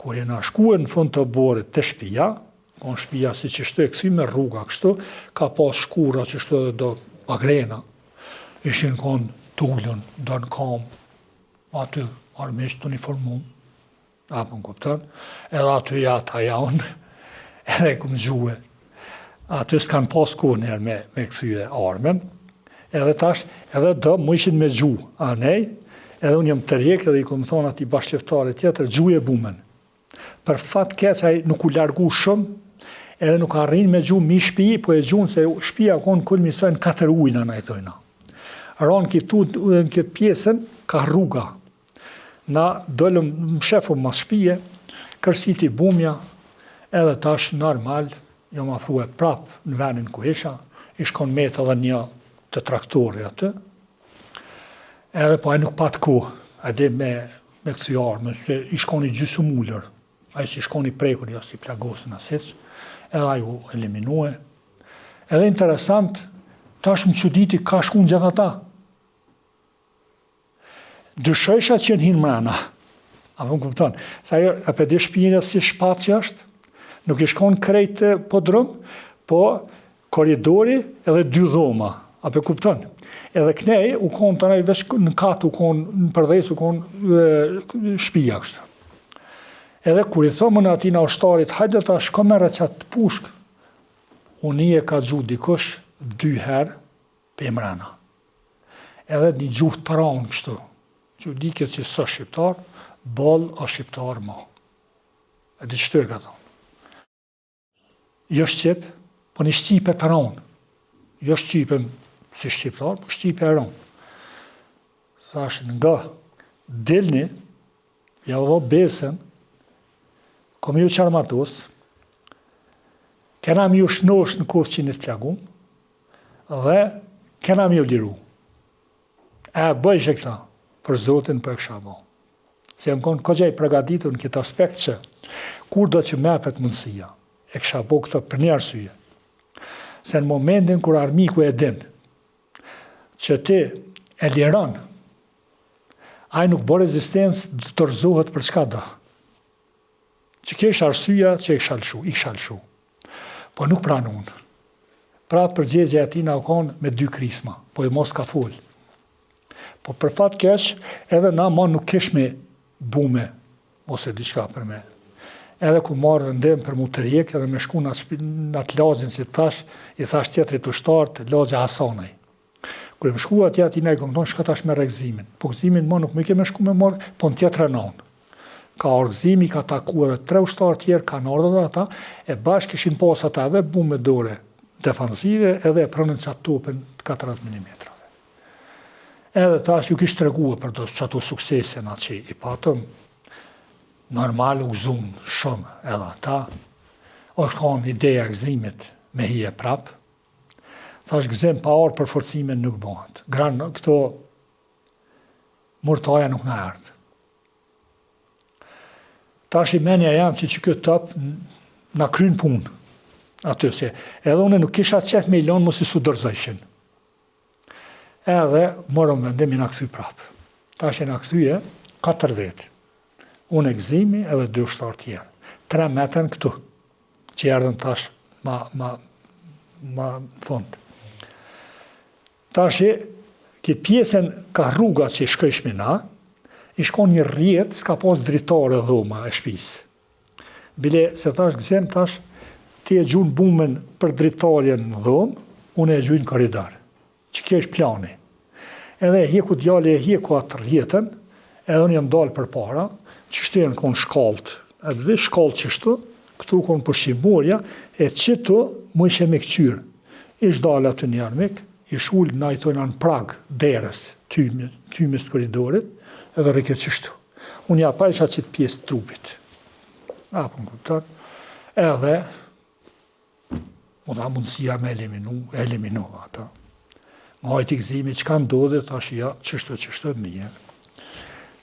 Kur jena shkuar në fund të oborit të shtëpia, kon shtëpia si që shtu e këthy me rruga kështu, ka pas shkura që shtu edhe do agrena, ishin kon tullën, do në kam, aty armisht uniformum, apo në kupton, edhe aty jata jaun, edhe këmë gjue. Aty s'kan pas kur njerë me këthyre armen, edhe tash, edhe do më ishin me gju, a nej, edhe unë jam të rjek, edhe i këmë thonë ati bashkëftare tjetër, gjuje bumen. Për fat keq ai nuk u largu shumë, edhe nuk arrin me gjumë mi shpi, po e gjumë se shpia konë kulmi sojnë 4 ujna, na i thojna. Ranë këtë pjesën, ka rruga. Na dollëm më shefëm mas shpije, kërsiti bumja, edhe tash normal, jom afrua prap në venin ku isha, ishkon met edhe një të traktori aty, edhe po ai nuk pat ku, edhe me këthy armë, se ishkon i gjysë mullër. Ai si shkoni prekur, jo si plagosën asec, edhe ai u eliminue. Edhe interesant, tash më çuditi ka shkun gjatë ata. Dyshojsha që hinë mrena. A më kupton? Sa ajo, e për di shpijnë si shpatës është, nuk i shkon krejt podrum, po koridori edhe 2 dhoma. A për kupton? Edhe knej, u konë të nej vesh në katë, u konë në përdhes, u konë shpija kështë. Edhe kur i thomën atina ushtarit, hajde ta shko me qatë pushk, unë i e ka gjuh dikush 2 herë pe mrena. Edhe një gjuh të ranë kështu, që dike që së shqiptar, bol o shqiptar ma. E di qëtu e ka thonë. Jo shqip, po një shqipe të ranë. Jo shqipe si shqiptar, po shqipe e ranë. Thashin nga dilni, ja u dho besën, kom ju qarmatos, kena mi ju shnosh në kovë që një të plagum, dhe kena mi ju liru. Bëjshë e këta, për Zotin për kësha bo. Se jam konë këgjaj pregaditur në këtë aspekt që, kur do që mepet mundësia, e kësha bo këta për një arsye. Se në momentin kur armiku e din, që ti e liran, ai nuk bo rezistencë, të tërzohet për çka do. Që kesh arsyeja që i shalshu. Po nuk pranun. Pra përgjegja e atina u konë me 2 krisma, po i mos ka fol. Po për fat keq, edhe na ma nuk kesh me bume, ose diçka për me. Edhe ku marrë vendim për mu të rjek, edhe me shku në atë lagjin që i thash tjetërit të shtartë, lagja Hasanaj. Kër më shku atje atina i kom thonë, shka tash me regzimin. Po gëzimin ma nuk me ke me shku me marrë, po në tjetër rënaun. Ka orgëzimi, ka taku edhe 3 ushtarë tjerë, ka në ardhë dhe ata, e bashkë kishin pas ata edhe bume dore defansive, edhe e prënën qatë topin 40 mm. Edhe tash ju kishtë treguar për qato suksese në që i patëm, normal u gëzum shumë edhe ata, është kanë ideja gëzimit me hije prap, thash gëzim pa orë për forcimin nuk bëhat. Granë këto murtaja nuk në ardhë. Tash i menja jam që këtë top në krynë punë, aty se, edhe une nuk kisha qef me ilonë mos i su dërzojshin. Edhe morëm vendim i në këthy prapë. Tash i në këthyje 4 vetë. Unë e gëzimi edhe 2 ushtarë tjerë. 3 metën këtu, që erdhen tash ma fond. Tash i, këtë pjesën ka rruga që i shkojshmi na, i shkon një rjetë, s'ka pas dritare dhoma e shpisë. Bile, se tash gëzim, tash, ti e gjun bumen për dritarjen në dhomë, unë e gjun koridor, që kjo është plani. Edhe e hjeku djali e hjeku atë rjetën, edhe unë jam dalë për para, që shtu janë konë shkallët, edhe dhe shkallët që shtu, këtu konë përshimorja, e qëtu mu ishe me këqyrë. Ish dalë atë një armik, ish ullë na i tojnë në prag, derës, tymës të koridorit, edhe rriket qështu. Unë ja pa isha qitë pjesë të trupit. Apo në kuptar. Edhe, mu dha mundësia me eliminu ata. Nga i t'i gëzimi, që ka ndodhe, tash ja, qështu mije.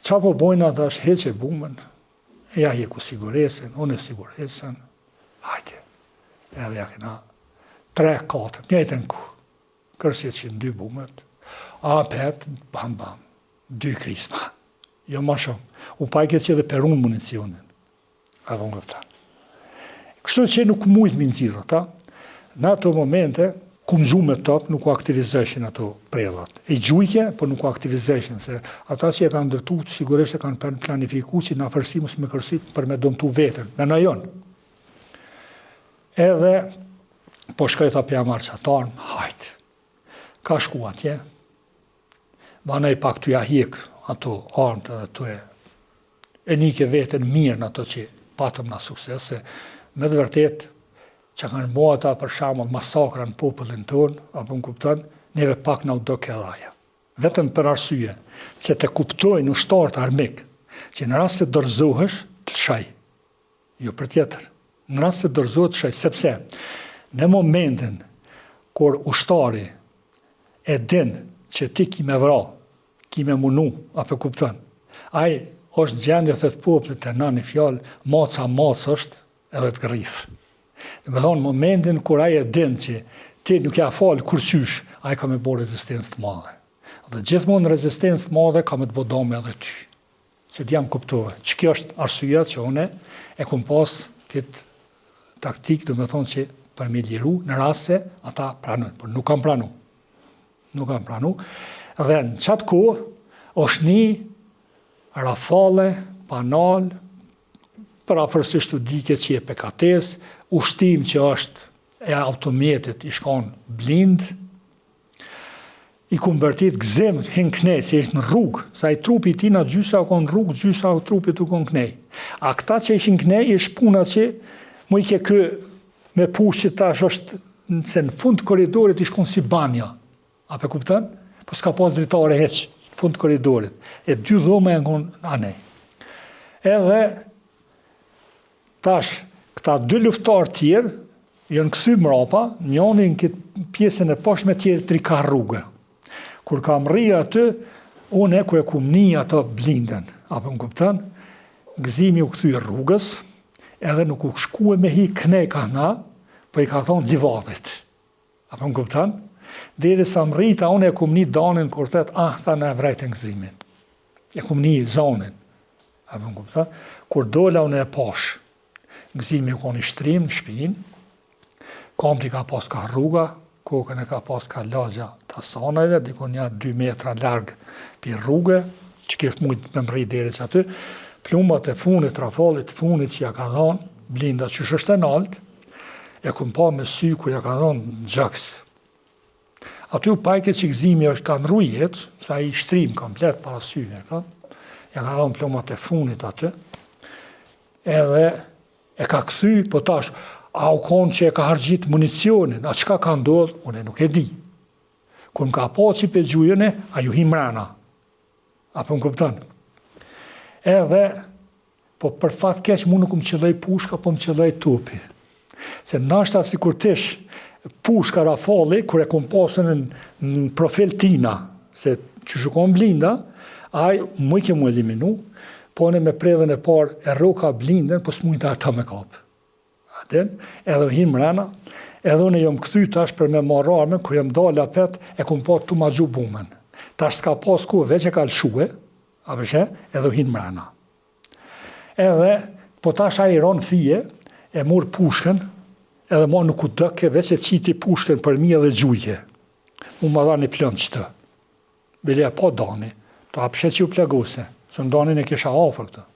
Qa po bojna, tash heqe bumen, ja hjeku siguresin, unë e siguresin, hajte. Edhe ja kena 3-4, njëjtën ku. Kërsi që në 2 bumet, a pet, bam, 2 krisma. Jo ma shumë. U pajke që edhe per unë municionin. A vëmë këta. Kështu që nuk mujtë mi nëzirë ata, në ato momente, kum gjumë me top, nuk u aktivizeshin ato prellat. E gjujke, po nuk u aktivizeshin, se ata që e kanë ndërtu, sigurisht e kanë planifiku që në afërsimus me kërsit për me dëmtu vetën, me në jonë. Edhe, po shkreta për jamarë që atarën, hajtë. Ka shku atje, banej pak të jahjek ato armët edhe të e nike vetën mirë në ato që patëm në sukses, se me të vërtet, që kanë bo ata për shamull masakra në popullin tonë, apo në kupton, neve pak në do këdhaja. Vetëm për arsye, që të kuptojnë ushtarët armik, që në rast se dorëzohesh, të shaj. Jo për tjetër. Në rast se dorëzohet të shaj, sepse në momentin kur ushtari e din që ti ki me vra, ki me munu, apo kupton, ai është gjendje të popullit e nani fjallë, maca është edhe të grithë. Dhe me thonë, momentin kur ai e din që ti nuk ja falë kurqysh, ai ka me bo rezistencë të madhe. Dhe gjithmonë rezistencë të madhe ka me të bodome edhe ty. Që t'jam kuptove. Që kjo është arsyeja që une e kum pas këtë taktikë, dhe me thonë që për me liru në rast se ata pranojnë, por nuk kam pranu. Nuk kam pranu. Dhe në qatë kohë, është një rafale, panal, për afërsisht të dike që e PKT-s, ushtim që është e automjetit i shkon blind, i konvertit gzim hin knej, se ishtë në rrugë, sa i trupi ti në gjysa u konë rrugë, gjysa u trupi të konë knej. A këta që ishin knej, ishtë puna që mu i ke kë me push që tash është, se në fund të koridorit i shkon si banja, a pe kuptan? Po s'ka pas dritare heq, në fund të koridorit. E dy dhome e në konë anej. Edhe, tash, këta dy luftar tjerë, janë këthy mrapa, njoni në këtë pjesën e pashme tjerë tri ka rrugë. Kur kam rri aty, unë e kur e kum një ato blinden, apo më kuptan, gëzimi u këthy rrugës, edhe nuk u shkue me hi knej ka na, po i ka thonë livadit. Apo më kuptan? Deri sa më rrita, unë e kum një danin kur tëtë, ta në e vrejtën gëzimin. E kum një zonin. Apo më kuptan? Kur dola unë e pash, gëzimi u konë i shtrim në shpinë, kamti ka pas ka rruga, kokën e ka pas ka lagja të asanajve, dikon një 2 metra largë për rrugë, që kështë mujtë me mri deri që aty, plumbat e funit, rafalit funit që ja ka dhonë, blinda që është e naltë, e kum pa me sy ku ja ka dhonë gjaks. Aty u pajke që gëzimi është ka në rujet, sa i shtrim komplet para syve, ja ka dhonë plumbat e funit aty, edhe e ka këthy, po tash, a u konë që e ka hargjit municionin, a qka ka ndodhë, unë nuk e di. Kër më ka po që i pe gjujëne, a ju hi mrena. Apo më këpëtën. Edhe, po për fat keq, mu nuk më qëllej pushka, po më qëllej topi. Se nashta si kur tish pushka rafali, kër e kom pasën në profil tina, se që shukon blinda, aj më i ke mu eliminu, po në me predhen e par e roka blinden, po s'mujta ata me kapë. Edhe hinë mrena, edhe unë jom këthy tash për me marrë armën, kër jom dalë apet, e kom pa të ma gju bumen. Tash s'ka pas ku veç e ka lëshue, edhe hinë mrena. Edhe, po tash a i ronë fije, e murë pushken, edhe ma nuk u dëke, veç e qiti pushken për mi edhe gjujke. Mu ma dha një plëm qëtë. Bile e po dani, ta apshet që ju pleguse, së në danin e kisha afer këtë.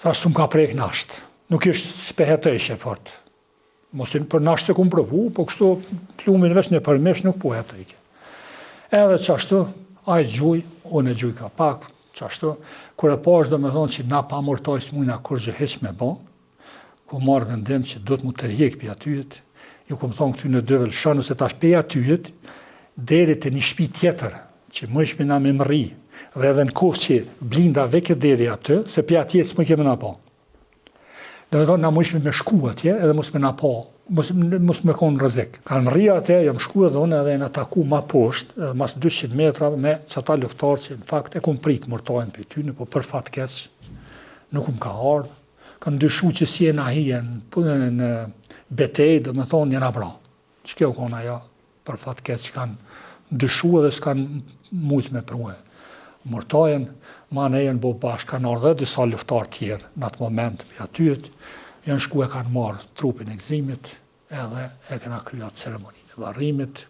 Sa shtu më ka prejk nashtë. Nuk ishtë spehetejshe fort. Mosin për nashtë se kumë provu, po kështu plumin veç në përmesh nuk po hetejke. Edhe qashtu, a i gjuj, unë e gjuj ka pak, qashtu, kër e pash do me thonë që na pa mërtojs mujna kur gjë heq me bo, ku marrë vendim që do të mu tërjek për atyjet, ju ku më thonë këty në dëvel shënë, se tash për atyjet, deri të një shpi tjetër, që më ishme na me mëri, dhe edhe në kohë që blinda veke deri aty, se për atyjet s'më keme na po. Dhe me thonë, na mu ishme me shku atje, edhe mos me na po, mos me konë rëzik. Kanë më rria atje, jam shku edhe unë edhe në taku ma poshtë, edhe mas 200 metra me qëta luftarë që në fakt e kumë pritë mërtojnë për tyne, po për fat keq, nuk më ka ardhë. Kanë dyshu që si e na hien në betej, dhe me thonë, njëna vra. Që kjo konë ajo, për fat keq, që kanë dyshu edhe s'kanë mujtë me prue. Mërtojnë, ma ne jenë bo bashkë, kanë ardhur dhe disa luftar tjerë në atë moment për atyet, janë shku e kanë marrë trupin e gëzimit, edhe e kena kryer ceremoninë e varrimit.